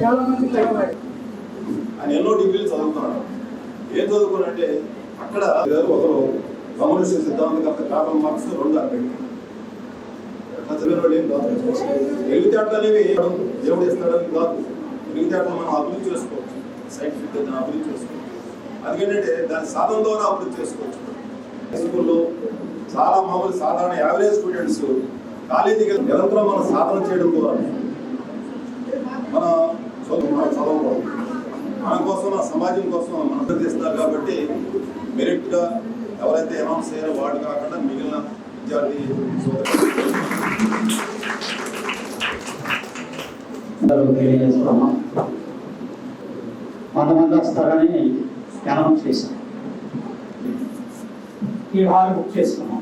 చాలా మంది చదవాలి. ఆయన ఎన్నో డిగ్రీలు చదువుతున్నాడు. ఏం చదువుకున్నాడంటే అక్కడ ఒకరు కమ్యూనిస్ట్ సిద్ధాంతకర్త కార్ల్ మార్క్స్, 2 అరబెట్ చదివిన వాడు ఏం కాదు. తెలివితేటలు అనేవి దేవుడు ఇస్తాడని కాదు. తెలివితేటలు మనం అభివృద్ధి చేసుకోవచ్చు, సైంటిఫిక్ దాన్ని అభివృద్ధి చేసుకోవచ్చు. అందుకంటే దాని సాధన ద్వారా అభివృద్ధి చేసుకోవచ్చు. స్కూల్లో చాలా మామూలు సాధారణ యావరేజ్ స్టూడెంట్స్ కాలేజీకి నిరంతరం మనం సాధన చేయడం ద్వారా మన చదవకూడదు. మన కోసం, మన సమాజం కోసం మనం ప్రయత్నిస్తారు. కాబట్టి మెరిట్గా ఎవరైతే అనౌన్స్ అయ్యారో వాడు కాకుండా మిగిలిన విద్యార్థి కొంతమంది వస్తారని అనౌన్స్ చేశాం. ఈ హాల్ బుక్ చేసుకున్నాం.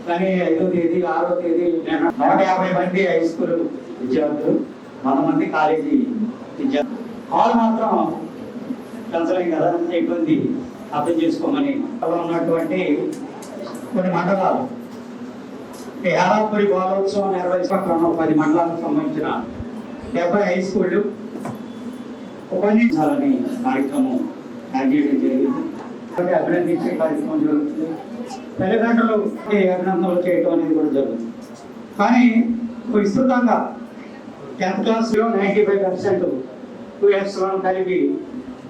కానీ 5వ తేదీ 6వ తేదీ 150 మంది హై స్కూల్ విద్యార్థులు, 100 మంది కాలేజీ విద్యార్థులు. హాల్ మాత్రం పెంచలేం కదా, ఇబ్బంది అర్థం చేసుకోమని ఉన్నటువంటి కొన్ని మండలాలు యాదాపురి బాలోత్సవం నిర్వహించిన 10 మండలాలకు సంబంధించిన 70 హై స్కూళ్ళు ఉపన్యాసాలని కార్యక్రమం చేయడం జరిగింది. అభినందించే కార్యక్రమం జరుగుతుంది. తల్లిదండ్రులు అభినందనలు చేయడం అనేది కూడా జరుగుతుంది. కానీ విస్తృతంగా 10th క్లాస్లో 95% 2 ఇయర్స్లో కలిపి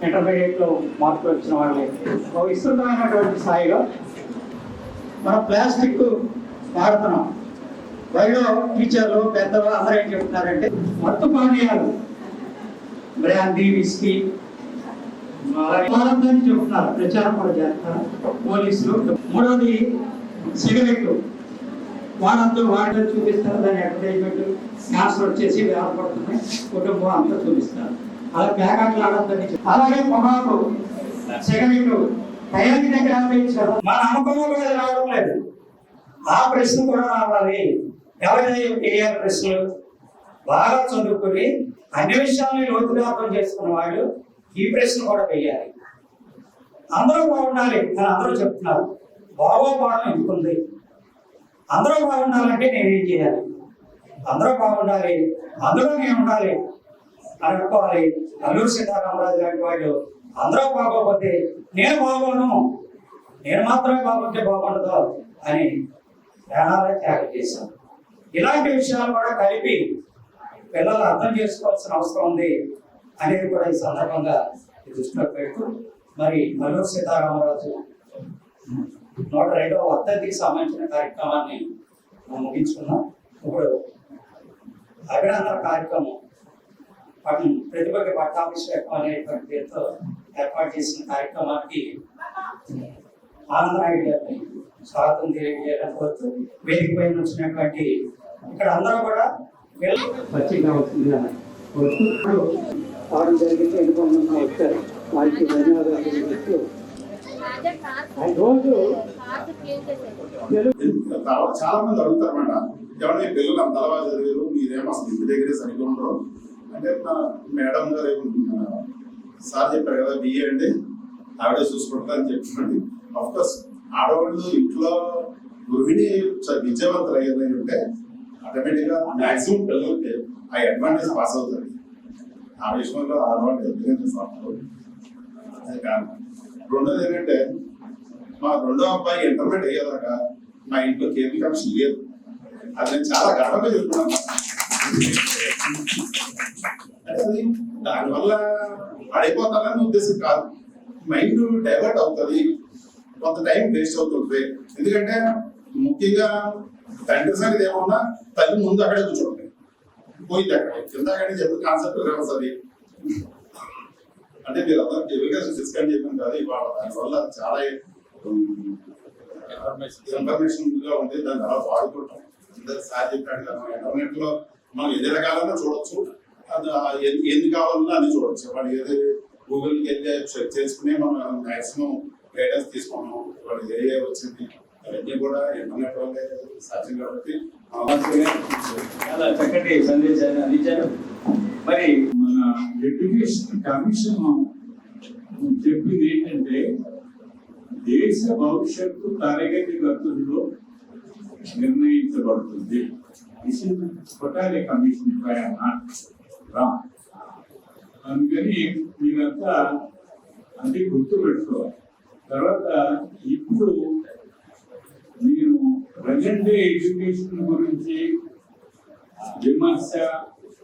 ఇంటర్మీడియట్లో మార్కులు వచ్చిన వాళ్ళే విస్తృతమైనటువంటి స్థాయిలో మనం ప్లాస్టిక్ వాడుతున్నాం. బయట టీచర్లు, పెద్దలు అందరూ ఏం చెప్తున్నారంటే మత్తు పానీయాలు, బ్రాందీ, విస్కీ వాడద్దని చెప్తున్నారు. ప్రచారం కూడా చేస్తారు పోలీసులు. 3వది సిగరెట్లు వాడద్దు, వాడని చూపిస్తారు. దాని అడ్వర్టైజ్మెంట్ క్యాన్సర్ వచ్చేసి వ్యాపడుతున్నాయి, కుటుంబం అంతా చూపిస్తారు. అలా ప్యాకెట్లు ఆడద్దని. అలాగే పొగాకు, సిగరెట్లు టయానికి దగ్గర ఆపేయించారు. మన నమ్మకంలో కూడా రావడం లేదు. ఆ ప్రశ్న కూడా రావాలి. ఎవరైనా తెలియాలి ప్రశ్నలు బాగా చదువుకుని అన్ని విషయాలని లోతుగా అర్థం చేసుకున్న వాళ్ళు ఈ ప్రశ్న కూడా వేయాలి. అందరూ బాగుండాలి అని అందరూ చెప్తున్నారు. బాగోపోవడం ఎందుకుంది? అందరూ బాగుండాలంటే నేనేం చేయాలి? అందరూ బాగుండాలి, అందులో నేను ఉండాలి అని అనుకోవాలి. అల్లూరి సీతారామరాజు లాంటి వాళ్ళు అందరూ బాగోకపోతే నేను బాగోను, నేను మాత్రమే బాగుంటే బాగుండదు అని ప్రాణాలే త్యాగం చేశాను. ఇలాంటి విషయాలు కూడా కలిపి పిల్లలు అర్థం చేసుకోవాల్సిన అవసరం ఉంది అనేది కూడా ఈ సందర్భంగా దృష్టిలో పెడుతూ మరి అల్లూరి సీతారామరాజు 102వ వర్ధంతికి సంబంధించిన కార్యక్రమాన్ని ముగించుకున్నాం. ఇప్పుడు అభినందన కార్యక్రమం ప్రతిభకి పట్టాభిషేకం అనేటువంటి పేరుతో ఏర్పాటు చేసిన కార్యక్రమానికి ఆనందనాయుడు గారిని స్వాగతం తెలియజేయాలని కోరుతూ వేదిక పైన వచ్చినటువంటి ఇక్కడ అందరూ కూడా పరిచయం కావాల్సిందిగా కోరుతూ రావడం జరిగింది. ఎన్నుకోమని వచ్చారు, వారికి ధన్యవాదాలు చెప్తూ రోజు చాలా మంది అడుగుతారన్నమాట, ఎవరైనా పిల్లలు అంత అలవా చదివారు, మీరేమో అసలు ఇంటి దగ్గరే సరిగ్గా ఉండరు అంటే మేడం గారు ఏమనుకుంటున్నారు, సార్ చెప్పారు కదా బిఏ అంటే ఆవిడే చూసుకుంటారు అని చెప్పండి. అఫ్కోర్స్ ఆడవాళ్ళు ఇంట్లో గృహిణి విద్యావంతులు అయ్యేది ఉంటే ఆటోమేటిక్గా మ్యాక్సిమం పిల్లలకి ఆ అడ్వాంటేజ్ పాస్ అవుతుంది. ఆ విషయంలో ఆడవాళ్ళు ఎదుగుతారు. అది కారణం. 2వది ఏంటంటే మా 2వ అబ్బాయి ఇంటర్మీడియట్ అయ్యేదాకా మా ఇంట్లో కేబుల్ కనెక్షన్ లేదు. అది నేను చాలా గర్వంగా చెప్తున్నాను. అంటే అది దానివల్ల పడిపోతానని ఉద్దేశం కాదు, మైండ్ డైవర్ట్ అవుతుంది, కొంత టైం వేస్ట్ అవుతుంది. ఎందుకంటే ముఖ్యంగా తండ్రి సంగతి ఏమన్నా తల్లి ముందు అక్కడే కూర్చోండి, పోయింది అక్కడ కింద అక్కడే చెప్పి కాన్సెప్ట్ వస్తుంది. అంటే మీరు అందరూ ఎడ్యుకేషన్ డిస్కస్ చెప్పాను కదా ఇవాళ, దానివల్ల చాలా ఇన్ఫర్మేషన్ గా ఉంది. దాన్ని అలా వాడుకుంటాం. సార్ చెప్పాడు కదా, ఇంటర్నెట్ లో మనం ఎన్ని రకాలన్నా చూడొచ్చు, అది ఎన్ని కావాలన్నా అన్ని చూడొచ్చు. వాళ్ళు ఏది గూగుల్కి వెళ్ళి చెక్ చేసుకుని మనం మాక్సిమం గైడెన్స్ తీసుకున్నాం. వాళ్ళు ఏ వచ్చింది అవన్నీ కూడా ఇంటర్నెట్ వల్లే సాధ్యం. కాబట్టి చాలా చక్కటి సందేశాన్ని అందించారు. మరి మన ఎడ్యుకేషన్ కమిషన్ చెప్పింది ఏంటంటే దేశ భవిష్యత్తు తరగతి గతుల్లో నిర్ణయించబడుతుంది. This is totally commissioned by not wrong. అందుకని మీరంతా అది గుర్తు పెట్టుకోవాలి. తర్వాత ఇప్పుడు నేను ప్రజెంట్ డే ఎడ్యుకేషన్ గురించి విమర్శ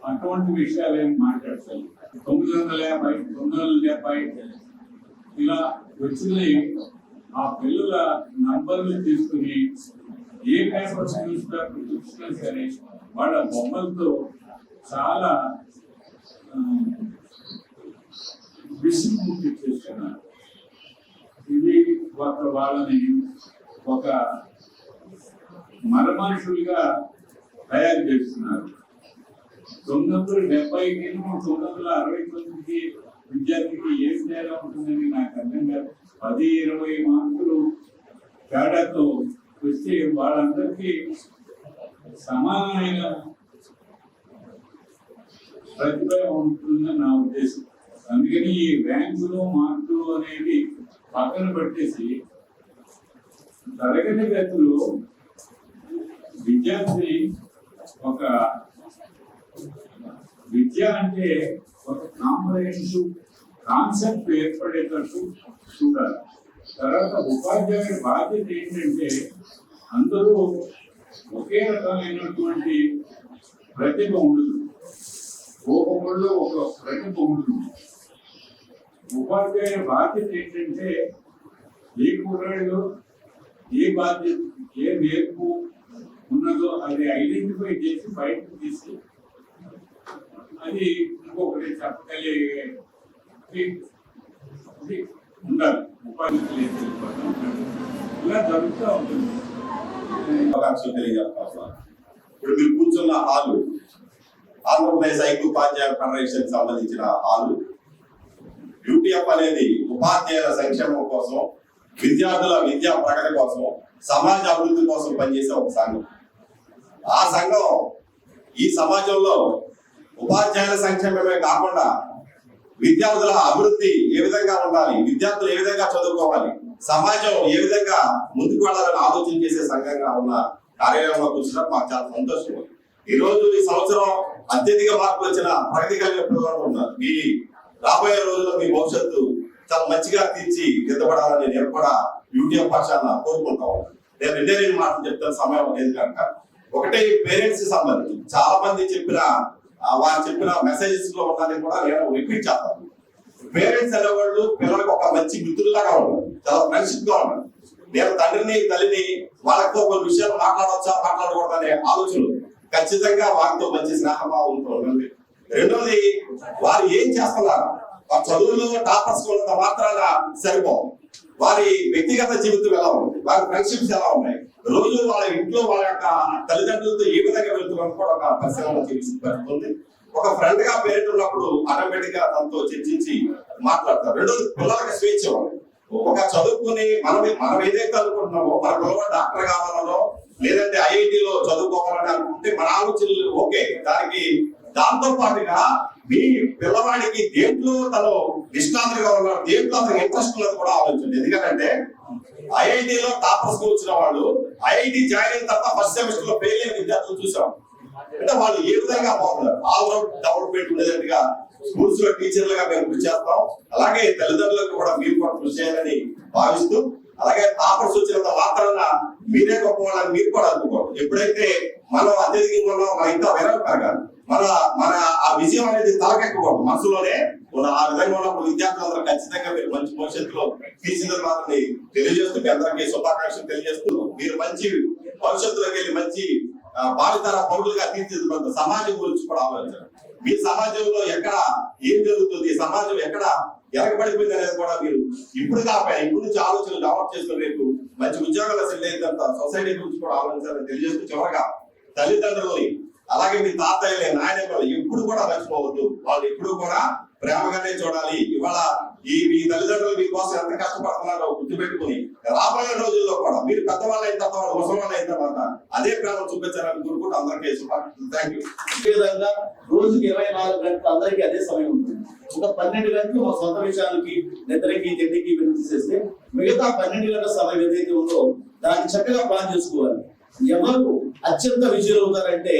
అటువంటి విషయాలు ఏమి మాట్లాడతాను. 950, 970 ఇలా వచ్చినాయి. ఆ పిల్లల నంబర్లు తీసుకుని ఏ పేపర్ న్యూస్ పేపర్ చూసినా సరే వాళ్ళ బొమ్మలతో చాలా విసుగు చేస్తున్నారు. ఇది వాళ్ళని ఒక మరమనుషులుగా తయారు చేస్తున్నారు. 970కి 969కి విద్యార్థికి ఏం తేడా ఉంటుందని నాకు అర్థం కాదు. 10-20 మార్కులు తేడాతో వస్తే వాళ్ళందరికీ సమానమైన ప్రతిభ ఉంటుందని నా ఉద్దేశం. అందుకని ఈ ర్యాంకులు మార్కులు అనేది పక్కన పెట్టేసి తరగతి గదిలో విద్యార్థి ఒక విద్య అంటే ఒక కాంప్రహెన్సివ్ కాన్సెప్ట్ ఏర్పడేటట్టు చూడాలి. తర్వాత ఉపాధ్యాయుడి బాధ్యత ఏంటంటే అందరూ ఒకే రకమైనటువంటి ప్రతిభ ఉండదు, ఒక్కొక్కళ్ళు ఒక ప్రతిభ ఉంటుంది. ఉపాధ్యాయుడి బాధ్యత ఏంటంటే ఏ కుర్రాడు ఏ బాధ్యత ఏ నేర్పు ఉన్నదో అది ఐడెంటిఫై చేసి బయటకు తీసి అది ఇంకొకటి చెప్పగలిగే ఉండాలి. ఉపాధ్యాయులు ఇలా జరుగుతూ ఉంటుంది. ఇప్పుడు మీరు కూర్చున్న హాలు ఆంధ్రప్రదేశ్ ఐక్యోపాధ్యాయ ఫెడరేషన్ సంబంధించిన హాలు. యూటీఎఫ్ అనేది ఉపాధ్యాయుల సంక్షేమం కోసం, విద్యార్థుల విద్యా ప్రగతి కోసం, సమాజ అభివృద్ధి కోసం పనిచేసే ఒక సంఘం. ఆ సంఘం ఈ సమాజంలో ఉపాధ్యాయుల సంక్షేమమే కాకుండా విద్యార్థుల అభివృద్ధి ఏ విధంగా ఉండాలి, విద్యార్థులు ఏ విధంగా చదువుకోవాలి, సమాజం ఏ విధంగా ముందుకు వెళ్ళాలని ఆలోచన చేసే సంఘంగా ఉన్న కార్యాలయంలో కూర్చున్నప్పుడు మాకు చాలా సంతోషం. ఈ రోజు ఈ సంవత్సరం అత్యధిక మార్పులు వచ్చిన ప్రగతి కలిగిన పిల్లలు ఉన్నారు. మీ రాబోయే రోజుల్లో మీ భవిష్యత్తు చాలా మంచిగా తీర్చి దిద్దపడాలని నేను కూడా యూటీఎఫ్ పక్షాన కోరుకుంటా ఉన్నాను. నేను రెండే మాటలు చెప్తాను, సమయం లేదు కనుక. ఒకటి, పేరెంట్స్ సంబంధించి చాలా మంది చెప్పిన వారు చెప్పిన మెసేజెస్ లో ఉన్నది కూడా నేను రిపీట్ చేస్తాను. పేరెంట్స్ అనేవాళ్ళు పిల్లలకు ఒక మంచి మిత్రులాగా ఉన్నారు, చాలా ఫ్రెండ్షిప్ గా ఉన్నారు. నేను తండ్రిని తల్లిని వాళ్ళతో కొన్ని విషయాలు మాట్లాడవచ్చా మాట్లాడకూడదు అనే ఆలోచనలు ఖచ్చితంగా వారితో మంచి స్నేహభావంతో ఉంటుంది. రెండోది, వారు ఏం చేస్తున్నారు, వారి చదువులో టాపర్స్ ఉన్నంత మాత్రాన సరిపోదు. వారి వ్యక్తిగత జీవితం ఎలా ఉంది, వారి ఫ్రెండ్షిప్స్ ఎలా ఉన్నాయి, రోజు వాళ్ళ ఇంట్లో వాళ్ళ యొక్క తల్లిదండ్రులతో ఏ విధంగా వెళ్తున్నారు కూడా ఒక పరిశీలన చేస్తుంది. ఒక ఫ్రెండ్ గా పేరెంట్ ఉన్నప్పుడు ఆటోమేటిక్ గా తనతో చర్చించి మాట్లాడతారు. రెండోది, పిల్లలకి స్వేచ్ఛ. ఒక చదువుకుని మనం ఏదైతే అనుకుంటున్నామో, మన పిల్లవాడు డాక్టర్ కావాలనో లేదంటే ఐఐటిలో చదువుకోవాలని అనుకుంటే మన ఆలోచనలు ఓకే. దాంతో పాటుగా మీ పిల్లవాడికి దేంట్లో తను నిష్ణాతులుగా ఉన్నాడు, దేంట్లో అతను ఇంట్రెస్ట్ ఉన్నది కూడా ఆలోచించండి. ఎందుకంటే ఐఐటిలో టాపర్స్ వచ్చిన వాళ్ళు ఐఐటి జాయిన్ అయిన తర్వాత ఫస్ట్ సెమిస్టర్ లో ఫెయిల్ అయిన విద్యార్థులు చూసాం. అంటే వాళ్ళు ఏ విధంగా బాగున్నారు, ఆల్ రౌండ్ డెవలప్మెంట్ ఉండేటట్టుగా స్కూల్స్ లో టీచర్లుగా మేము కృషి చేస్తాం. అలాగే తల్లిదండ్రులకు కూడా మీరు కూడా కృషి చేయాలని భావిస్తూ, అలాగే టాపర్స్ వచ్చినంత మాత్రాన మీరే గొప్పవాళ్ళని మీరు కూడా అనుకోండి. ఎప్పుడైతే మనం అత్యధికంగా ఉన్నాం, మన ఇంకా వెనక పెరగాలి. మన ఆ విజయం అనేది తలకెక్కకూడదు, మనసులోనే ఆ విధంగా ఉన్నప్పుడు విద్యార్థులందరూ ఖచ్చితంగా మీరు మంచి భవిష్యత్తులో తీర్చిదిద్దాలని తెలియజేస్తూ, మీ అందరికీ శుభాకాంక్షలు తెలియజేస్తూ, మీరు మంచి భవిష్యత్తులోకి వెళ్ళి మంచి భావితర పౌరులుగా తీర్చిదిద్దాలి. సమాజం గురించి కూడా ఆలోచించారు. మీ సమాజంలో ఎక్కడ ఏం జరుగుతుంది, సమాజం ఎక్కడ వెనకబడిపోయింది అనేది కూడా మీరు ఇప్పుడు నుంచి ఆలోచనలు డెవలప్ చేసుకుని రేపు మంచి ఉద్యోగాలు సెటిల్ అయినంత సొసైటీ గురించి కూడా ఆలోచించాలని తెలియజేస్తూ, చివరగా తల్లిదండ్రులని అలాగే మీ తాతయ్యలే నాయనమ్మలు ఎప్పుడు కూడా మర్చిపోవద్దు. వాళ్ళు ఎప్పుడు కూడా ప్రేమగానే చూడాలి. ఇవాళ మీ తల్లిదండ్రులు మీకోసం ఎంత కష్టపడుతున్నారో గుర్తుపెట్టుకుని రాబోయే రోజుల్లో కూడా మీరు పెద్దవాళ్ళు అయిన తర్వాత ముసలివాళ్ళు అయిన తర్వాత అదే ప్రేమ చూపించాలని కోరుకుంటూ అందరికీ శుభాకాంక్షలు. Thank you. ఈ విధంగా రోజుకి 24 గంటలు అందరికీ అదే సమయం ఉంటుంది. ఒక 12 గంటలు మా సొంత విషయాలకి నిద్రకి తిండికి వినిపిస్తే మిగతా 12 గంటల సమయం ఏదైతే ఉందో దాన్ని చక్కగా ప్లాన్ చేసుకోవాలి. ఎవరు అత్యంత విజయులు అవుతారంటే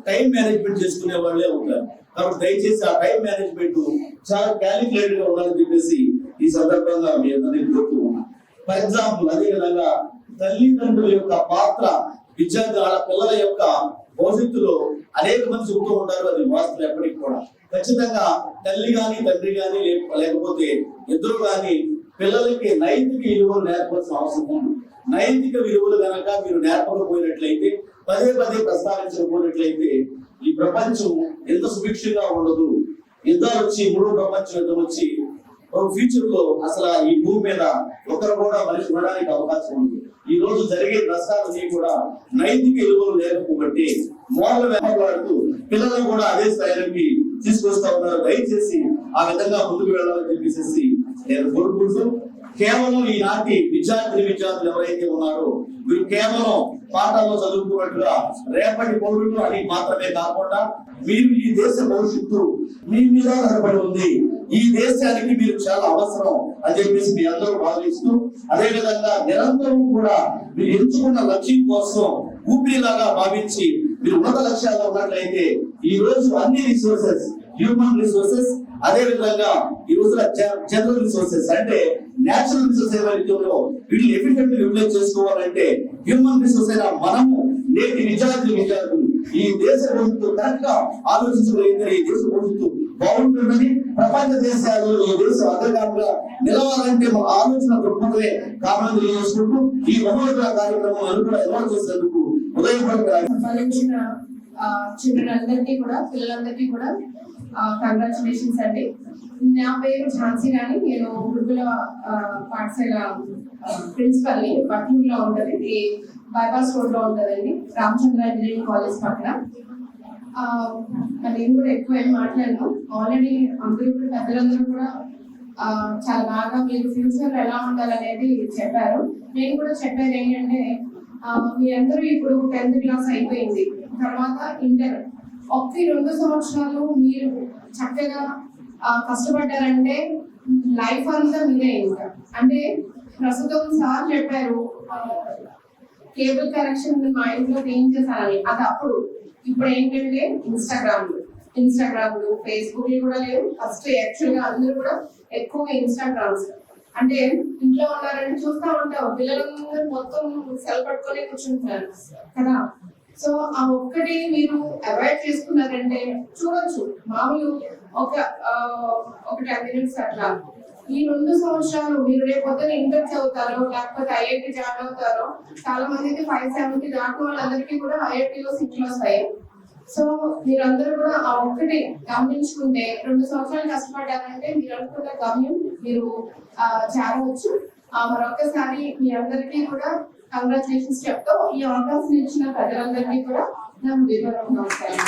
టైం మేనేజ్మెంట్ చేసుకునే వాళ్ళే అవుతారు. కాబట్టి దయచేసి ఆ టైం మేనేజ్మెంట్ చాలా క్యాలిక్యులేటెడ్ గా ఉండాలని చెప్పేసి ఈ సందర్భంగా మీ అందరినీ కోరుతూ ఉన్నాను. ఫర్ ఎగ్జాంపుల్, అదే విధంగా తల్లిదండ్రుల యొక్క పాత్ర విద్యార్థుల పిల్లల యొక్క భవిష్యత్తులో అనేక మంది చెబుతూ ఉంటారు, అది వాస్తవం ఎప్పటికీ కూడా. ఖచ్చితంగా తల్లి గాని తండ్రి గాని లేకపోతే ఇద్దరు గాని పిల్లలకి నైతిక విలువలు నేర్పాల్సిన అవసరం ఉంది. నైతిక విలువలు కనుక మీరు నేర్పకపోయినట్లయితే, పదే పదే ప్రస్తావించకపోయినట్లయితే ఈ ప్రపంచం ఎంత సుభిక్షంగా ఉండదు. యుద్ధాలు వచ్చి, మూడో ప్రపంచ యుద్ధం వచ్చి ఫ్యూచర్ లో అసలు ఈ భూమి మీద ఒకరు కూడా మనిషి ఉండడానికి అవకాశం ఉంది. ఈ రోజు జరిగే నష్టాలన్నీ కూడా నైతిక విలువలు లేకపోబట్టి మోడల్ వ్యవహారాడుతూ పిల్లలను కూడా అదే స్థాయిలోకి తీసుకొస్తా ఉన్నారు. దయచేసి ఆ విధంగా ముందుకు వెళ్ళాలని చెప్పేసి నేను కోరుకుంటూ, కేవలం ఈనాటి విద్యార్థులు ఎవరైతే ఉన్నారో మీరు కేవలం పాఠాల్లో చదువుకున్నట్టుగా రేపటి పౌరులు అని మాత్రమే కాకుండా మీరు ఈ దేశ భవిష్యత్తు మీ మీద ఆధారపడి ఉంది. ఈ దేశానికి మీరు చాలా అవసరం అని చెప్పేసి మీ అందరూ భావిస్తూ, అదే విధంగా నిరంతరం కూడా మీరు ఎంచుకున్న లక్ష్యం కోసం ఊపిరిలాగా భావించి మీరు ఉన్నత లక్ష్యాల్లో ఉన్నట్లయితే ఈ రోజు అన్ని రిసోర్సెస్, హ్యూమన్ రిసోర్సెస్, అదే విధంగా ఈ రోజున జనరల్ రిసోర్సెస్ అంటే నేచురల్ రిసోర్సెస్ ఏవైతే వీటిని ఎఫిషియెంట్ యూటిలైజ్ చేసుకోవాలంటే హ్యూమన్ రిసోర్స్ అయినా మనము నేటి విద్యార్థులు ఈ దేశ భవిష్యత్తు కరెక్ట్ గా ఆలోచించగలిగితే ఈ దేశ భవిష్యత్తు బాగుంటుందని, ప్రపంచ దేశాల్లో ఈ దేశం అగ్రగామిగా నిలవాలంటే మన ఆలోచన దృక్పథమే కారణం తెలియజేసుకుంటూ ఈ మహోన్నత కార్యక్రమం కూడా ఏర్పాటు చేసేందుకు సంబంధించిన చిల్డ్రన్ కూడా, పిల్లలందరికీ కూడా కంగ్రాచులేషన్స్ అండి. నా పేరు ఝాన్సీ రాణి. నేను గురుకుల పాఠశాల ప్రిన్సిపల్ ని. బట్లూరులో ఉంటది, ఈ బైపాస్ రోడ్ లో ఉంటదండి, రామచంద్ర ఇంజనీరింగ్ కాలేజ్ పక్కన. నేను కూడా ఎక్కువ ఏం మాట్లాడను. ఆల్రెడీ అందరూ కూడా పెద్దలందరూ కూడా చాలా బాగా మీరు ఫ్యూచర్ ఎలా ఉండాలనేది చెప్పారు. నేను కూడా చెప్పేది ఏంటంటే, మీరందరూ ఇప్పుడు 10th క్లాస్ అయిపోయింది, తర్వాత ఇంటర్. 1-2 సంవత్సరాలు మీరు చక్కగా కష్టపడ్డారంటే లైఫ్ అంతా మీరే. ఇంకా అంటే ప్రస్తుతం సార్ చెప్పారు కేబుల్ కనెక్షన్ మా ఇంట్లో ఏం చేశారని, అది అప్పుడు. ఇప్పుడు ఏంటంటే ఇన్స్టాగ్రామ్లు ఫేస్బుక్లు కూడా లేవు. ఫస్ట్ యాక్చువల్ గా అందరూ కూడా ఎక్కువ ఇన్స్టాగ్రామ్స్. అంటే ఇంట్లో ఉన్నారని చూస్తూ ఉంటారు, పిల్లలందరూ మొత్తం సెల్ పట్టుకొని కూర్చుంటున్నారు కదా. సో ఆ ఒక్కటి మీరు అవాయిడ్ చేసుకున్నారంటే చూడొచ్చు, మామూలు ఒక 10 minutes అట్లా. ఈ 2 సంవత్సరాలు మీరు రేపు పొద్దున ఇంటర్ చదువుతారో లేకపోతే ఐఐటి జాయిన్ అవుతారో, చాలా మందికి 570 దాటిన వాళ్ళందరికీ కూడా ఐఐటిలో సీట్లు వస్తాయి. సో మీరందరూ కూడా ఆ ఒక్కటి గమనించుకుంటే 2 సంవత్సరాలు కష్టపడ్డారంటే మీరు అనుకున్న గమ్యం మీరు చేరవచ్చు. మరొకసారి మీ అందరికీ కూడా కంగ్రాచులేషన్స్ చెప్తూ ఈ అవకాశం ఇచ్చిన ప్రజలందరికీ కూడా నా హృదయపూర్వక నమస్కారం.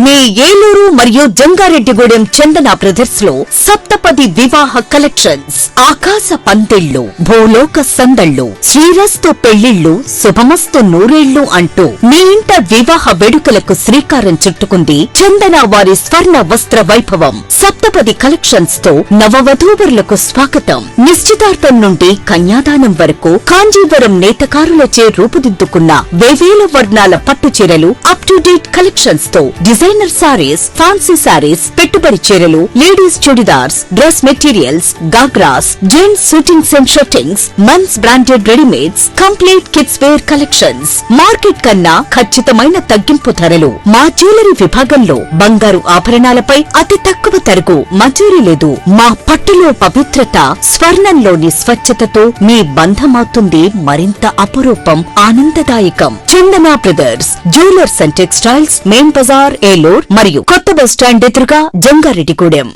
మీ ఏలూరు మరియు జంగారెడ్డిగూడెం చందన బ్రదర్స్ లో సప్తపది వివాహ కలెక్షన్స్. ఆకాశ పందిళ్లు, భూలోక సందళ్లు, శ్రీరస్తు పెళ్లిళ్లు, శుభమస్తు నూరేళ్లు అంటూ మీ ఇంట వివాహ వేడుకలకు శ్రీకారం చుట్టుకుంది చందన వారి స్వర్ణ వస్త్ర వైభవం. సప్తపది కలెక్షన్స్ తో నవవధూవరులకు స్వాగతం. నిశ్చితార్థం నుండి కన్యాదానం వరకు కాంజీవరం నేతకారులచే రూపుదిద్దుకున్న వేవేల వర్ణాల పట్టు చీరలు, అప్ టు డేట్ కలెక్షన్స్ తో డిజైనర్ సారీస్, ఫ్యాన్సీ సారీస్, పెట్టుబడి చీరలు, ladies churidars, dress materials, ghagras, gents suitings and shirtings, mens branded readymades, complete kids wear collections. Market కన్నా ఖచ్చితమైన తగ్గింపు ధరలు. మా జ్యువెలరీ విభాగంలో బంగారు ఆభరణాలపై అతి తక్కువ తరకు మంజూరీ లేదు. మా పట్టులో పవిత్రత, స్వర్ణంలోని స్వచ్ఛతతో మీ బంధమవుతుంది మరింత అపురూపం, ఆనందదాయకం. Chandana brothers jewellers and textiles, main Bazar, Eluru మరియు కొత్త బస్ స్టాండ్ ఎదురుగా, జంగారెడ్డిగూడెం.